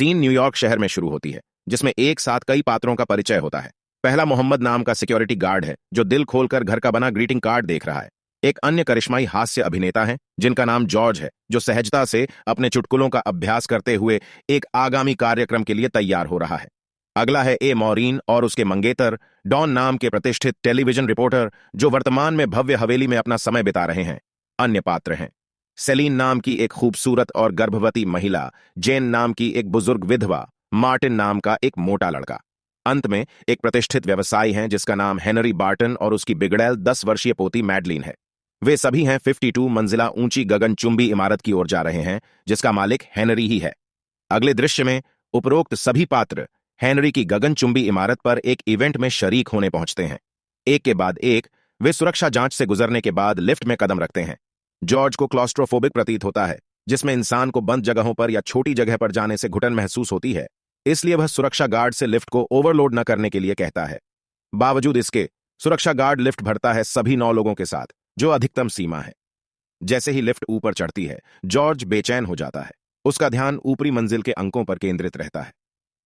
Scene New York शहर में शुरू होती है, जिसमें एक साथ कई पात्रों का परिचय होता है। पहला मोहम्मद नाम का सिक्योरिटी गार्ड है, जो दिल खोलकर घर का बना ग्रीटिंग कार्ड देख रहा है। एक अन्य करिश्माई हास्य अभिनेता है, जिनका नाम जॉर्ज है, जो सहजता से अपने चुटकुलों का अभ्यास करते हुए एक आगामी कार्यक्रम के लिए तैयार हो रहा है। अगला है ए मॉरीन और उसके मंगेतर डॉन नाम के प्रतिष्ठित टेलीविजन रिपोर्टर, जो वर्तमान में भव्य हवेली में अपना समय बिता रहे हैं। अन्य पात्र हैं सेलीन नाम की एक खूबसूरत और गर्भवती महिला, जेन नाम की एक बुजुर्ग विधवा, मार्टिन नाम का एक मोटा लड़का। अंत में एक प्रतिष्ठित व्यवसायी हैं जिसका नाम हेनरी बार्टन और उसकी बिगड़ैल 10 वर्षीय पोती मैडलिन है। वे सभी हैं 52 मंजिला ऊंची गगनचुंबी इमारत की ओर जा रहे हैं, जिसका मालिक हेनरी ही है। अगले दृश्य में उपरोक्त सभी पात्र हेनरी की गगनचुंबी इमारत पर एक इवेंट में शरीक होने पहुंचते हैं। एक के बाद एक वे सुरक्षा जांच से गुजरने के बाद लिफ्ट में कदम रखते हैं। जॉर्ज को क्लॉस्ट्रोफोबिक प्रतीत होता है, जिसमें इंसान को बंद जगहों पर या छोटी जगह पर जाने से घुटन महसूस होती है, इसलिए वह सुरक्षा गार्ड से लिफ्ट को ओवरलोड न करने के लिए कहता है। बावजूद इसके सुरक्षा गार्ड लिफ्ट भरता है सभी 9 लोगों के साथ, जो अधिकतम सीमा है। जैसे ही लिफ्ट ऊपर चढ़ती है, जॉर्ज बेचैन हो जाता है। उसका ध्यान ऊपरी मंजिल के अंकों पर केंद्रित रहता है।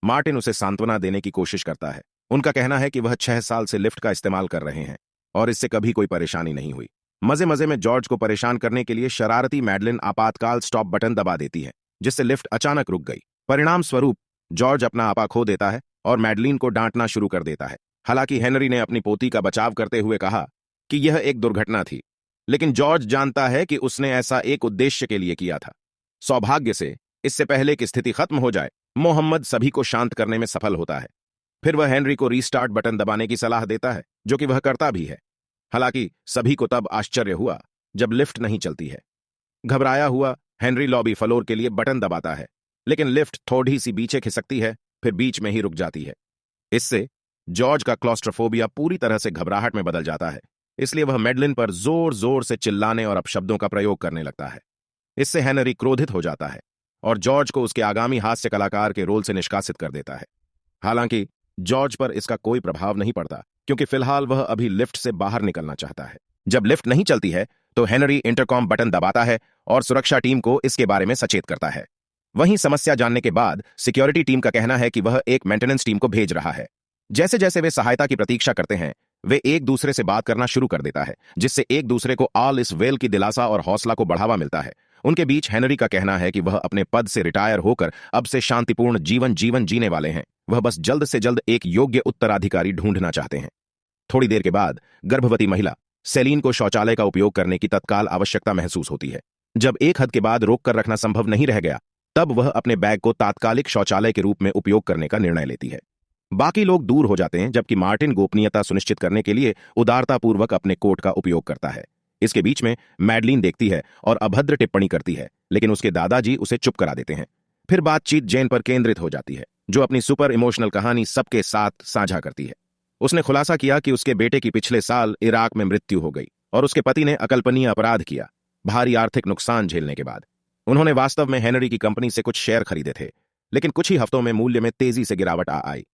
मार्टिन उसे सांत्वना देने की कोशिश करता है। उनका कहना है कि वह 6 साल से लिफ्ट का इस्तेमाल कर रहे हैं और इससे कभी कोई परेशानी नहीं हुई। मजे मजे में जॉर्ज को परेशान करने के लिए शरारती मैडलिन आपातकाल स्टॉप बटन दबा देती है, जिससे लिफ्ट अचानक रुक गई। परिणाम स्वरूप जॉर्ज अपना आपा खो देता है और मैडलिन को डांटना शुरू कर देता है। हालांकि हेनरी ने अपनी पोती का बचाव करते हुए कहा कि यह एक दुर्घटना थी, लेकिन जॉर्ज जानता है कि उसने ऐसा एक उद्देश्य के लिए किया था। सौभाग्य से इससे पहले कि स्थिति खत्म हो जाए, मोहम्मद सभी को शांत करने में सफल होता है। फिर वह हेनरी को रीस्टार्ट बटन दबाने की सलाह देता है, जो कि वह करता भी है। हालांकि सभी को तब आश्चर्य हुआ जब लिफ्ट नहीं चलती है। घबराया हुआ हेनरी लॉबी फ्लोर के लिए बटन दबाता है, लेकिन लिफ्ट थोड़ी सी पीछे खिसकती है, फिर बीच में ही रुक जाती है। इससे जॉर्ज का क्लॉस्ट्रोफोबिया पूरी तरह से घबराहट में बदल जाता है, इसलिए वह मैडलिन पर जोर जोर से चिल्लाने और अपशब्दों का प्रयोग करने लगता है। इससे हेनरी क्रोधित हो जाता है और जॉर्ज को उसके आगामी हास्य कलाकार के रोल से निष्कासित कर देता है। हालांकि जॉर्ज पर इसका कोई प्रभाव नहीं पड़ता, क्योंकि फिलहाल वह अभी लिफ्ट से बाहर निकलना चाहता है। जब लिफ्ट नहीं चलती है तो हेनरी इंटरकॉम बटन दबाता है और सुरक्षा टीम को इसके बारे में सचेत करता है। वहीं समस्या जानने के बाद सिक्योरिटी टीम का कहना है कि वह एक मेंटेनेंस टीम को भेज रहा है। जैसे जैसे वे सहायता की प्रतीक्षा करते हैं, वे एक दूसरे से बात करना शुरू कर देता है, जिससे एक दूसरे को ऑल इज वेल की दिलासा और हौसला को बढ़ावा मिलता है। उनके बीच हेनरी का कहना है कि वह अपने पद से रिटायर होकर अब से शांतिपूर्ण जीवन जीने वाले हैं। वह बस जल्द से जल्द एक योग्य उत्तराधिकारी ढूंढना चाहते हैं। थोड़ी देर के बाद गर्भवती महिला सेलीन को शौचालय का उपयोग करने की तत्काल आवश्यकता महसूस होती है। जब एक हद के बाद रोक कर रखना संभव नहीं रह गया, तब वह अपने बैग को तात्कालिक शौचालय के रूप में उपयोग करने का निर्णय लेती है। बाकी लोग दूर हो जाते हैं, जबकि मार्टिन गोपनीयता सुनिश्चित करने के लिए उदारतापूर्वक अपने कोट का उपयोग करता है। इसके बीच में मैडलिन देखती है और अभद्र टिप्पणी करती है, लेकिन उसके दादाजी उसे चुप करा देते हैं। फिर बातचीत जेन पर केंद्रित हो जाती है, जो अपनी सुपर इमोशनल कहानी सबके साथ साझा करती है। उसने खुलासा किया कि उसके बेटे की पिछले साल इराक में मृत्यु हो गई और उसके पति ने अकल्पनीय अपराध किया, भारी आर्थिक नुकसान झेलने के बाद। उन्होंने वास्तव में हेनरी की कंपनी से कुछ शेयर खरीदे थे, लेकिन कुछ ही हफ्तों में मूल्य में तेजी से गिरावट आई।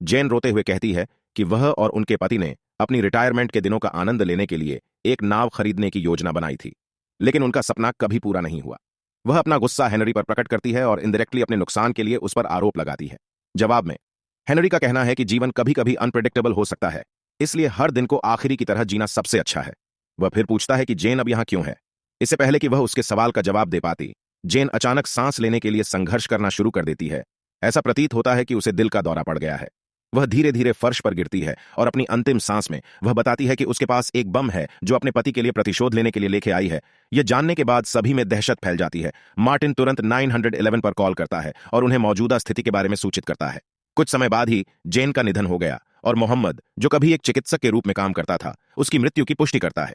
जेन रोते हुए कहती है कि वह और उनके पति ने अपनी रिटायरमेंट के दिनों का आनंद लेने के लिए एक नाव खरीदने की योजना बनाई थी, लेकिन उनका सपना कभी पूरा नहीं हुआ। वह अपना गुस्सा हेनरी पर प्रकट करती है और इनडायरेक्टली अपने नुकसान के लिए उस पर आरोप लगाती है। जवाब में हेनरी का कहना है कि जीवन कभी कभी अनप्रेडिक्टेबल हो सकता है, इसलिए हर दिन को आखिरी की तरह जीना सबसे अच्छा है। वह फिर पूछता है कि जेन अब यहां क्यों है। इससे पहले कि वह उसके सवाल का जवाब दे पाती, जेन अचानक सांस लेने के लिए संघर्ष करना शुरू कर देती है। ऐसा प्रतीत होता है कि उसे दिल का दौरा पड़ गया है। वह धीरे धीरे फर्श पर गिरती है और अपनी अंतिम सांस में वह बताती है कि उसके पास एक बम है जो अपने पति के लिए प्रतिशोध लेने के लिए लेके आई है। यह जानने के बाद सभी में दहशत फैल जाती है। मार्टिन तुरंत 911 पर कॉल करता है और उन्हें मौजूदा स्थिति के बारे में सूचित करता है। कुछ समय बाद ही जेन का निधन हो गया और मोहम्मद, जो कभी एक चिकित्सक के रूप में काम करता था, उसकी मृत्यु की पुष्टि करता है।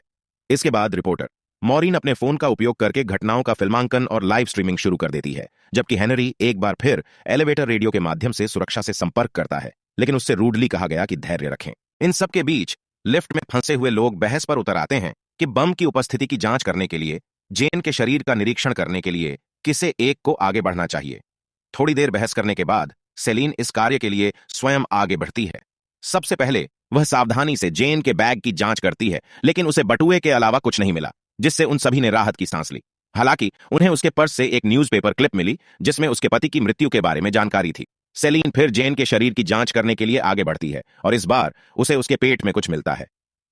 इसके बाद रिपोर्टर मॉरीन अपने फोन का उपयोग करके घटनाओं का फिल्मांकन और लाइव स्ट्रीमिंग शुरू कर देती है, जबकि हेनरी एक बार फिर एलिवेटर रेडियो के माध्यम से सुरक्षा से संपर्क करता है, लेकिन उससे रूडली कहा गया कि धैर्य रखें। इन सब के बीच लिफ्ट में फंसे हुए लोग बहस पर उतर आते हैं कि बम की उपस्थिति की जांच करने के लिए, जेन के शरीर का निरीक्षण करने के लिए किसे एक को आगे बढ़ना चाहिए। थोड़ी देर बहस करने के बाद सेलीन इस कार्य के लिए स्वयं आगे बढ़ती है। सबसे पहले वह सावधानी से जेन के बैग की जांच करती है, लेकिन उसे बटुए के अलावा कुछ नहीं मिला, जिससे उन सभी ने राहत की सांस ली। हालांकि उन्हें उसके पर्स से एक न्यूज़पेपर क्लिप मिली जिसमें उसके पति की मृत्यु के बारे में जानकारी थी। सेलिन फिर जेन के शरीर की जांच करने के लिए आगे बढ़ती है और इस बार उसे उसके पेट में कुछ मिलता है।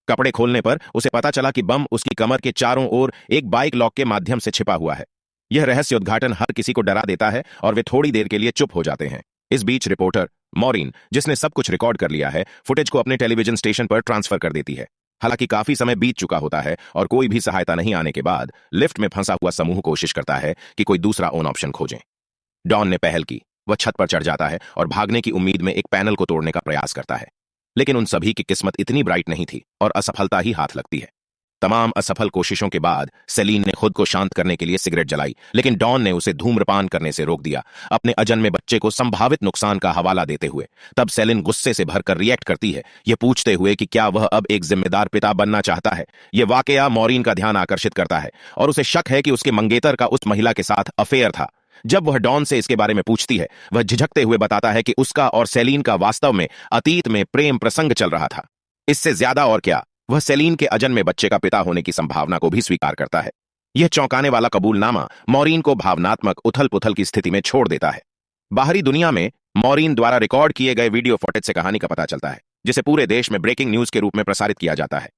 कपड़े खोलने पर उसे पता चला कि बम उसकी कमर के चारों ओर एक बाइक लॉक के माध्यम से छिपा हुआ है। यह रहस्य उद्घाटन हर किसी को डरा देता है और वे थोड़ी देर के लिए चुप हो जाते हैं। इस बीच रिपोर्टर मॉरिन, जिसने सब कुछ रिकॉर्ड कर लिया है, फुटेज को अपने टेलीविजन स्टेशन पर ट्रांसफर कर देती है। हालांकि काफी समय बीत चुका होता है और कोई भी सहायता नहीं आने के बाद लिफ्ट में फंसा हुआ समूह कोशिश करता है कि कोई दूसरा ओन ऑप्शन खोजें। डॉन ने पहल की। वह छत पर चढ़ जाता है और भागने की उम्मीद में एक पैनल को तोड़ने का प्रयास करता है, लेकिन उन सभी की किस्मत इतनी ब्राइट नहीं थी और असफलता ही हाथ लगती है। तमाम असफल कोशिशों के बाद सेलिन ने खुद को शांत करने के लिए सिगरेट जलाई, लेकिन डॉन ने उसे धूम्रपान करने से रोक दिया, अपने अजन्मे बच्चे को संभावित नुकसान का हवाला देते हुए। तब सेलिन गुस्से से भरकर रिएक्ट करती है, यह पूछते हुए कि क्या वह अब एक जिम्मेदार पिता बनना चाहता है। यह वाकया मॉरिन का ध्यान आकर्षित करता है और उसे शक है कि उसके मंगेतर का उस महिला के साथ अफेयर था। जब वह डॉन से इसके बारे में पूछती है, वह झिझकते हुए बताता है कि उसका और सेलिन का वास्तव में अतीत में प्रेम प्रसंग चल रहा था। इससे ज्यादा और क्या, वह सेलिन के अजन्मे बच्चे का पिता होने की संभावना को भी स्वीकार करता है। यह चौंकाने वाला कबूलनामा मॉरिन को भावनात्मक उथल पुथल की स्थिति में छोड़ देता है। बाहरी दुनिया में मॉरिन द्वारा रिकॉर्ड किए गए वीडियो फुटेज से कहानी का पता चलता है, जिसे पूरे देश में ब्रेकिंग न्यूज के रूप में प्रसारित किया जाता है।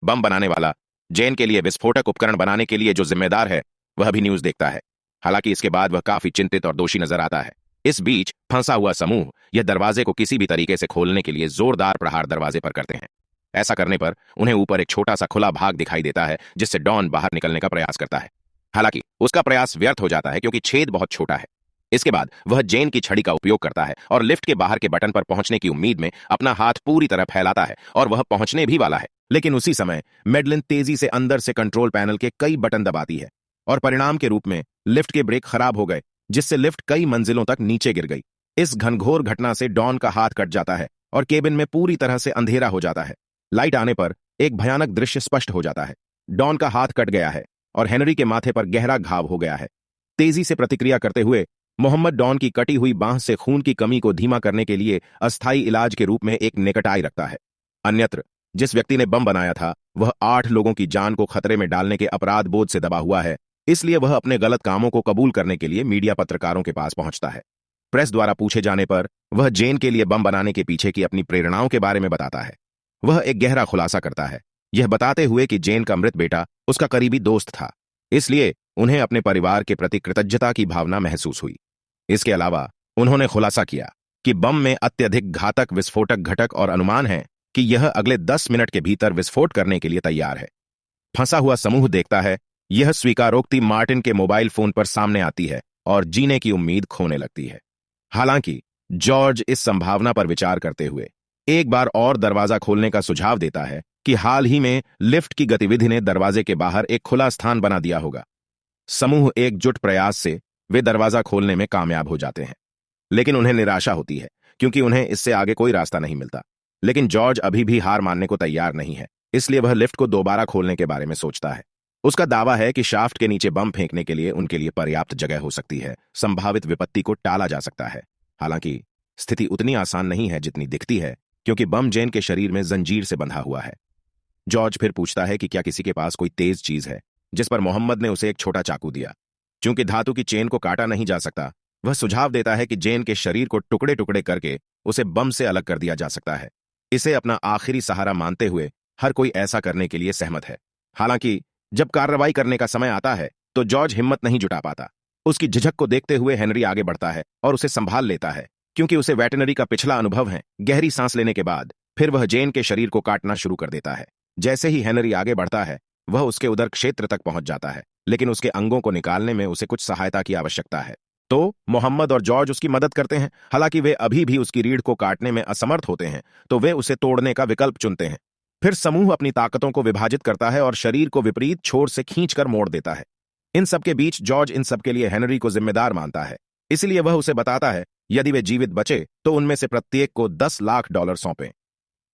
बम बनाने वाला, जेन के लिए विस्फोटक उपकरण बनाने के लिए जो जिम्मेदार है, वह भी न्यूज देखता है। हालांकि इसके बाद वह काफी चिंतित और दोषी नजर आता है। इस बीच फंसा हुआ समूह यह दरवाजे को किसी भी तरीके से खोलने के लिए जोरदार प्रहार दरवाजे पर करते हैं। ऐसा करने पर उन्हें ऊपर एक छोटा सा खुला भाग दिखाई देता है, जिससे डॉन बाहर निकलने का प्रयास करता है। हालांकि उसका प्रयास व्यर्थ हो जाता है क्योंकि छेद बहुत छोटा है। इसके बाद वह जेन की छड़ी का उपयोग करता है और लिफ्ट के बाहर के बटन पर पहुंचने की उम्मीद में अपना हाथ पूरी तरह फैलाता है और वह पहुंचने भी वाला है। लेकिन उसी समय मेडलिन तेजी से अंदर से कंट्रोल पैनल के कई बटन दबाती है और परिणाम के रूप में लिफ्ट के ब्रेक खराब हो गए, जिससे लिफ्ट कई मंजिलों तक नीचे गिर गई। इस घनघोर घटना से डॉन का हाथ कट जाता है और केबिन में पूरी तरह से अंधेरा हो जाता है। लाइट आने पर एक भयानक दृश्य स्पष्ट हो जाता है। डॉन का हाथ कट गया है और हेनरी के माथे पर गहरा घाव हो गया है। तेजी से प्रतिक्रिया करते हुए मोहम्मद डॉन की कटी हुई बांह से खून की कमी को धीमा करने के लिए अस्थायी इलाज के रूप में एक नेकटाई रखता है। अन्यत्र जिस व्यक्ति ने बम बनाया था, वह 8 लोगों की जान को खतरे में डालने के अपराध बोध से दबा हुआ है, इसलिए वह अपने गलत कामों को कबूल करने के लिए मीडिया पत्रकारों के पास पहुंचता है। प्रेस द्वारा पूछे जाने पर वह जेन के लिए बम बनाने के पीछे की अपनी प्रेरणाओं के बारे में बताता है। वह एक गहरा खुलासा करता है, यह बताते हुए कि जेन का मृत बेटा उसका करीबी दोस्त था, इसलिए उन्हें अपने परिवार के प्रति कृतज्ञता की भावना महसूस हुई। इसके अलावा उन्होंने खुलासा किया कि बम में अत्यधिक घातक विस्फोटक घटक और अनुमान है कि यह अगले 10 मिनट के भीतर विस्फोट करने के लिए तैयार है। फंसा हुआ समूह देखता है, यह स्वीकारोक्ति मार्टिन के मोबाइल फोन पर सामने आती है और जीने की उम्मीद खोने लगती है। हालांकि जॉर्ज इस संभावना पर विचार करते हुए एक बार और दरवाजा खोलने का सुझाव देता है कि हाल ही में लिफ्ट की गतिविधि ने दरवाजे के बाहर एक खुला स्थान बना दिया होगा। समूह एकजुट प्रयास से वे दरवाजा खोलने में कामयाब हो जाते हैं, लेकिन उन्हें निराशा होती है क्योंकि उन्हें इससे आगे कोई रास्ता नहीं मिलता। लेकिन जॉर्ज अभी भी हार मानने को तैयार नहीं है, इसलिए वह लिफ्ट को दोबारा खोलने के बारे में सोचता है। उसका दावा है कि शाफ्ट के नीचे बम फेंकने के लिए उनके लिए पर्याप्त जगह हो सकती है, संभावित विपत्ति को टाला जा सकता है। हालांकि स्थिति उतनी आसान नहीं है जितनी दिखती है, क्योंकि बम जेन के शरीर में जंजीर से बंधा हुआ है। जॉर्ज फिर पूछता है कि क्या किसी के पास कोई तेज चीज है, जिस पर मोहम्मद ने उसे एक छोटा चाकू दिया। चूंकि धातु की चेन को काटा नहीं जा सकता, वह सुझाव देता है कि जेन के शरीर को टुकड़े टुकड़े करके उसे बम से अलग कर दिया जा सकता है। इसे अपना आखिरी सहारा मानते हुए हर कोई ऐसा करने के लिए सहमत है। हालांकि जब कार्रवाई करने का समय आता है तो जॉर्ज हिम्मत नहीं जुटा पाता। उसकी झिझक को देखते हुए हेनरी आगे बढ़ता है और उसे संभाल लेता है, क्योंकि उसे वेटनरी का पिछला अनुभव है। गहरी सांस लेने के बाद फिर वह जेन के शरीर को काटना शुरू कर देता है। जैसे ही हेनरी आगे बढ़ता है, वह उसके उदर क्षेत्र तक पहुंच जाता है, लेकिन उसके अंगों को निकालने में उसे कुछ सहायता की आवश्यकता है। तो मोहम्मद और जॉर्ज उसकी मदद करते हैं। हालांकि वे अभी भी उसकी रीढ़ को काटने में असमर्थ होते हैं, तो वे उसे तोड़ने का विकल्प चुनते हैं। फिर समूह अपनी ताकतों को विभाजित करता है और शरीर को विपरीत छोर से खींचकर मोड़ देता है। इन सबके बीच जॉर्ज इन सबके लिए हेनरी को जिम्मेदार मानता है, इसलिए वह उसे बताता है यदि वे जीवित बचे तो उनमें से प्रत्येक को $10 लाख सौंपें।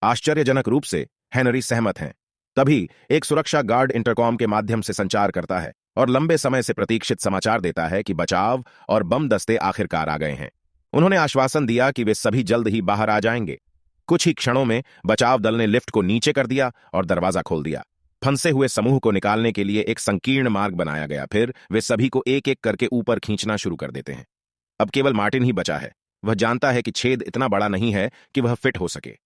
आश्चर्यजनक रूप से हेनरी सहमत हैं। तभी एक सुरक्षा गार्ड इंटरकॉम के माध्यम से संचार करता है और लंबे समय से प्रतीक्षित समाचार देता है कि बचाव और बम दस्ते आखिरकार आ गए हैं। उन्होंने आश्वासन दिया कि वे सभी जल्द ही बाहर आ जाएंगे। कुछ ही क्षणों में बचाव दल ने लिफ्ट को नीचे कर दिया और दरवाजा खोल दिया। फंसे हुए समूह को निकालने के लिए एक संकीर्ण मार्ग बनाया गया। फिर वे सभी को एक एक करके ऊपर खींचना शुरू कर देते हैं। अब केवल मार्टिन ही बचा है। वह जानता है कि छेद इतना बड़ा नहीं है कि वह फिट हो सके।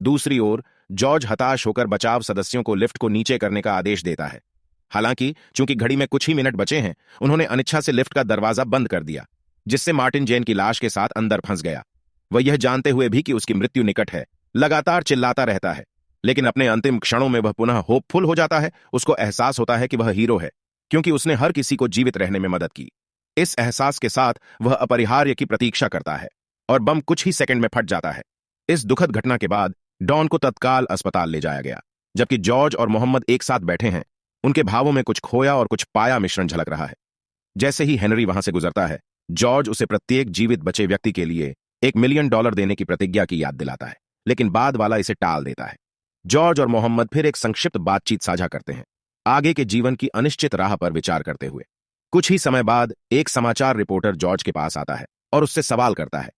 दूसरी ओर जॉर्ज हताश होकर बचाव सदस्यों को लिफ्ट को नीचे करने का आदेश देता है। हालांकि चूंकि घड़ी में कुछ ही मिनट बचे हैं, उन्होंने अनिच्छा से लिफ्ट का दरवाजा बंद कर दिया, जिससे मार्टिन जेन की लाश के साथ अंदर फंस गया। वह यह जानते हुए भी कि उसकी मृत्यु निकट है, लगातार चिल्लाता रहता है, लेकिन अपने अंतिम क्षणों में वह पुनः होपफुल हो जाता है। उसको एहसास होता है कि वह हीरो है, क्योंकि उसने हर किसी को जीवित रहने में मदद की। इस एहसास के साथ वह अपरिहार्य की प्रतीक्षा करता है और बम कुछ ही सेकंड में फट जाता है। इस दुखद घटना के बाद डॉन को तत्काल अस्पताल ले जाया गया, जबकि जॉर्ज और मोहम्मद एक साथ बैठे हैं। उनके भावों में कुछ खोया और कुछ पाया मिश्रण झलक रहा है। जैसे ही हेनरी वहां से गुजरता है, जॉर्ज उसे प्रत्येक जीवित बचे व्यक्ति के लिए $1 मिलियन देने की प्रतिज्ञा की याद दिलाता है, लेकिन बाद वाला इसे टाल देता है। जॉर्ज और मोहम्मद फिर एक संक्षिप्त बातचीत साझा करते हैं, आगे के जीवन की अनिश्चित राह पर विचार करते हुए। कुछ ही समय बाद एक समाचार रिपोर्टर जॉर्ज के पास आता है और उससे सवाल करता है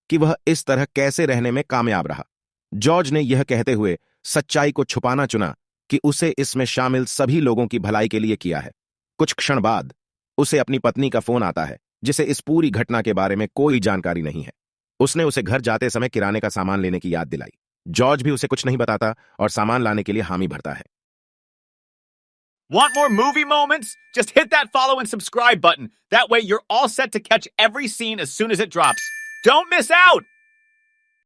कि वह इस तरह कैसे रहने में कामयाब रहा। जॉर्ज ने यह कहते हुए सच्चाई को छुपाना चुना कि उसे इसमें शामिल सभी लोगों की भलाई के लिए किया है। कुछ क्षण बाद उसे अपनी पत्नी का फोन आता है, जिसे इस पूरी घटना के बारे में कोई जानकारी नहीं है। उसने उसे घर जाते समय किराने का सामान लेने की याद दिलाई। जॉर्ज भी उसे कुछ नहीं बताता और सामान लाने के लिए हामी भरता है। Want more movie moments? Just hit that follow and subscribe button. That way you're all set to catch every scene as soon as it drops. Don't miss out!